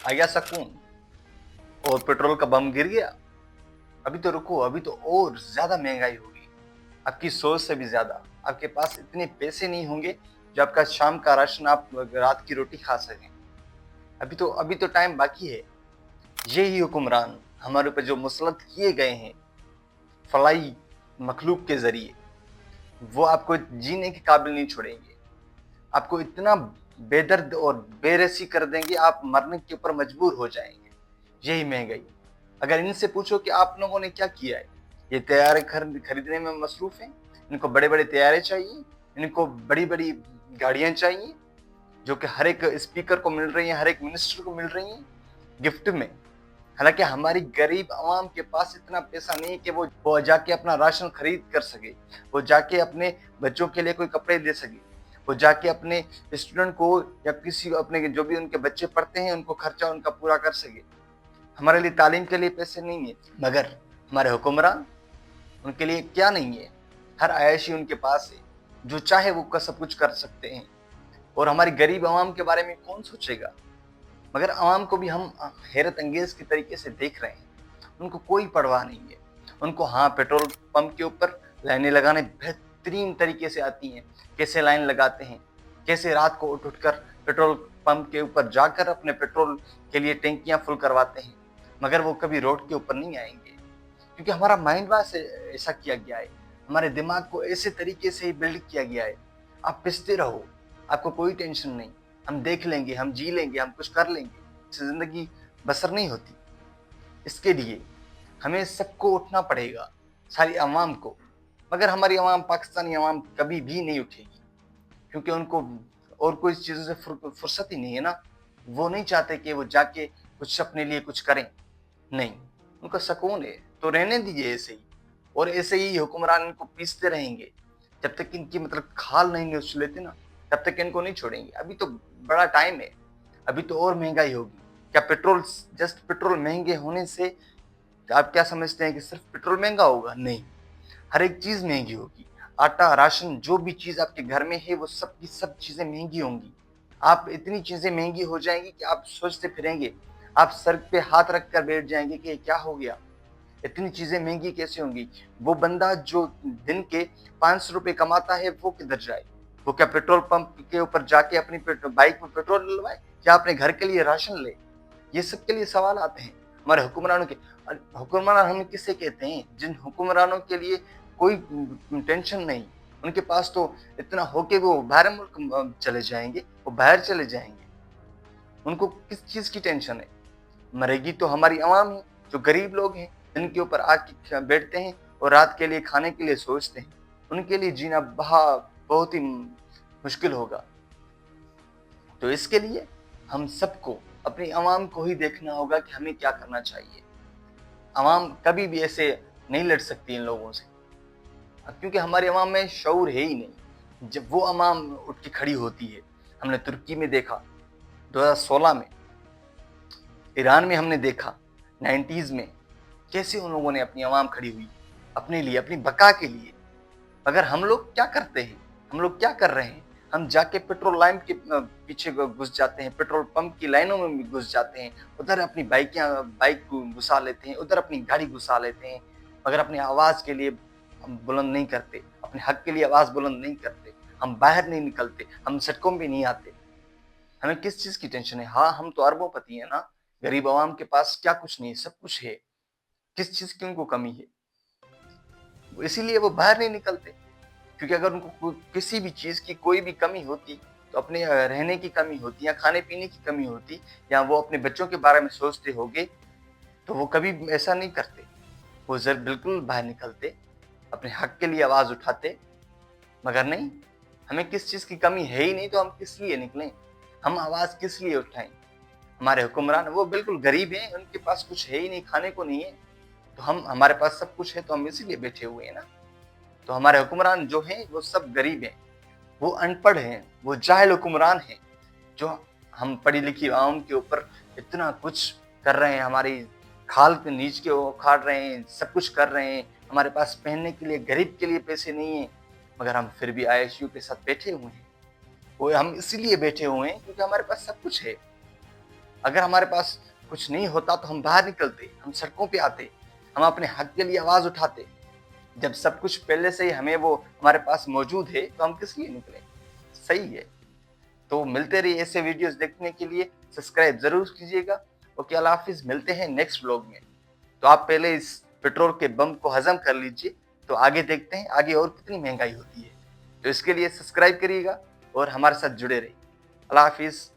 आ गया सुकून और पेट्रोल का बम गिर गया। अभी तो रुको, अभी तो और ज्यादा महंगाई होगी, आपकी सोच से भी ज्यादा। आपके पास इतने पैसे नहीं होंगे जो आपका शाम का राशन, आप रात की रोटी खा सकें। अभी तो टाइम बाकी है। यही हुक्मरान हमारे ऊपर जो मुसलत किए गए हैं फलाई मखलूक के जरिए, वो आपको जीने के काबिल नहीं छोड़ेंगे। आपको इतना बेदर्द और बेरसी कर देंगे, आप मरने के ऊपर मजबूर हो जाएंगे। यही महंगाई। अगर इनसे पूछो कि आप लोगों ने क्या किया है, ये तैयारे खरीदने में मसरूफ हैं। इनको बड़े बड़े तैयारे चाहिए, इनको बड़ी बड़ी गाड़ियां चाहिए जो कि हर एक स्पीकर को मिल रही हैं, हर एक मिनिस्टर को मिल रही हैं गिफ्ट में। हालांकि हमारी गरीब आवाम के पास इतना पैसा नहीं है कि वो जाके अपना राशन खरीद कर सके, वो जाके अपने बच्चों के लिए कोई कपड़े दे सके, वो जाके अपने स्टूडेंट को या किसी अपने जो भी उनके बच्चे पढ़ते हैं उनको खर्चा उनका पूरा कर सके। हमारे लिए तालीम के लिए पैसे नहीं है, मगर हमारे हुक्मरान, उनके लिए क्या नहीं है। हर आयशी उनके पास है, जो चाहे वो सब कुछ कर सकते हैं। और हमारी गरीब आवाम के बारे में कौन सोचेगा। मगर आवाम को भी हम हैरत अंगेज के तरीके से देख रहे हैं, उनको कोई परवाह नहीं है। उनको हाँ, पेट्रोल पंप के ऊपर लाइनें लगाने बेहतरीन तरीके से आती हैं, कैसे लाइन लगाते हैं, कैसे रात को उठ कर पेट्रोल पंप के ऊपर जाकर अपने पेट्रोल के लिए टैंकियां फुल करवाते हैं। मगर वो कभी रोड के ऊपर नहीं आएंगे, क्योंकि हमारा माइंड वॉश ऐसा किया गया है, हमारे दिमाग को ऐसे तरीके से ही बिल्ड किया गया है। आप पिसते रहो, आपको कोई टेंशन नहीं, हम देख लेंगे, हम जी लेंगे, हम कुछ कर लेंगे। इससे जिंदगी बसर नहीं होती। इसके लिए हमें सबको उठना पड़ेगा, सारी अवाम को। मगर हमारी अवाम, पाकिस्तानी अवाम कभी भी नहीं उठेगी, क्योंकि उनको और कोई चीज़ों से फुर्सत ही नहीं है ना। वो नहीं चाहते कि वो जाके कुछ अपने लिए कुछ करें, नहीं, उनका सुकून है तो रहने दीजिए ऐसे ही। और ऐसे ही हुक्मरान इनको पीसते रहेंगे जब तक इनकी खाल नहीं उछ लेते ना, तब तक इनको नहीं छोड़ेंगे। अभी तो बड़ा टाइम है, अभी तो और महंगाई होगी। क्या पेट्रोल, जस्ट पेट्रोल महंगे होने से आप क्या समझते हैं कि सिर्फ पेट्रोल महंगा होगा? नहीं, हर एक चीज महंगी होगी। आटा, राशन, जो भी चीज आपके घर में है वो सब की सब चीजें महंगी होंगी। आप इतनी चीजें महंगी हो जाएंगी कि आप सोचते फिरेंगे, आप सर पे हाथ रख कर बैठ जाएंगे कि क्या हो गया, इतनी चीजें महंगी कैसे होंगी। वो बंदा जो दिन के 500 रुपए कमाता है वो किधर जाए? वो क्या पेट्रोल पंप के ऊपर जाके अपनी बाइक में पेट्रोल डलवाए या अपने घर के लिए राशन ले? ये सब के लिए सवाल आते हैं हमारे हुक्मरानों के। हुक्मरान हम किसे कहते हैं? जिन हुक्मरानों के लिए कोई टेंशन नहीं, उनके पास तो इतना हो के वो बाहर मुल्क चले जाएंगे, वो बाहर चले जाएंगे। उनको किस चीज की टेंशन है? मरेगी तो हमारी आवाम ही, जो गरीब लोग हैं, जिनके ऊपर आके बैठते हैं और रात के लिए खाने के लिए सोचते हैं। उनके लिए जीना बहुत ही मुश्किल होगा। तो इसके लिए हम सबको, अपनी आवाम को ही देखना होगा कि हमें क्या करना चाहिए। आवाम कभी भी ऐसे नहीं लड़ सकती इन लोगों से, क्योंकि हमारी आवाम में शऊर है ही नहीं। जब वो आवाम उठ के खड़ी होती है, हमने तुर्की में देखा 2016 में, ईरान में हमने देखा 90s में, कैसे उन लोगों ने अपनी आवाम खड़ी हुई अपने लिए, अपनी बका के लिए। मगर हम लोग क्या करते हैं, हम लोग क्या कर रहे हैं? हम जाके पेट्रोल लाइन के पीछे घुस जाते हैं, पेट्रोल पंप की लाइनों में भी घुस जाते हैं, उधर अपनी बाइक को घुसा लेते हैं, उधर अपनी गाड़ी घुसा लेते हैं। मगर अपनी आवाज के लिए हम बुलंद नहीं करते, अपने हक के लिए आवाज बुलंद नहीं करते, हम बाहर नहीं निकलते, हम सड़कों में नहीं आते। हमें किस चीज की टेंशन है? हाँ, हम तो अरबों-पति हैं ना, गरीब आवाम के पास क्या कुछ नहीं है, सब कुछ है। किस चीज की उनको कमी है? इसीलिए वो बाहर नहीं निकलते, क्योंकि अगर उनको किसी भी चीज की कोई भी कमी होती, तो अपने रहने की कमी होती या खाने पीने की कमी होती, या वो अपने बच्चों के बारे में सोचते होंगे, तो वो कभी ऐसा नहीं करते। वो बिल्कुल बाहर निकलते, अपने हक के लिए आवाज उठाते। मगर नहीं, हमें किस चीज की कमी है ही नहीं, तो हम किस लिए निकलें, हम आवाज किस लिए उठाएं? हमारे हुक्मरान वो बिल्कुल गरीब हैं, उनके पास कुछ है ही नहीं, खाने को नहीं है। तो हमारे पास सब कुछ है, तो हम इसीलिए बैठे हुए हैं ना। तो हमारे हुक्मरान जो हैं वो सब गरीब हैं, वो अनपढ़ हैं, वो जाहिल हुक्मरान हैं, जो हम पढ़ी लिखी आवाम के ऊपर इतना कुछ कर रहे हैं, हमारी खाल के नीच के उखाड़ रहे हैं, सब कुछ कर रहे हैं। हमारे पास पहनने के लिए, गरीब के लिए पैसे नहीं है, मगर हम फिर भी आईएसयू के साथ बैठे हुए हैं। वो हम इसीलिए बैठे हुए हैं क्योंकि हमारे पास सब कुछ है। अगर हमारे पास कुछ नहीं होता तो हम बाहर निकलते, हम सड़कों पे आते, हम अपने हक के लिए आवाज उठाते। जब सब कुछ पहले से ही हमें वो हमारे पास मौजूद है तो हम किस लिए निकले? सही है। तो मिलते रहिए ऐसे वीडियोस देखने के लिए, सब्सक्राइब जरूर कीजिएगा। ओके, अल्लाह हाफिज, मिलते हैं नेक्स्ट व्लॉग में। तो आप पहले इस पेट्रोल के बम को हजम कर लीजिए, तो आगे देखते हैं आगे और कितनी महंगाई होती है। तो इसके लिए सब्सक्राइब करिएगा और हमारे साथ जुड़े रहिए। अल्लाह हाफिज।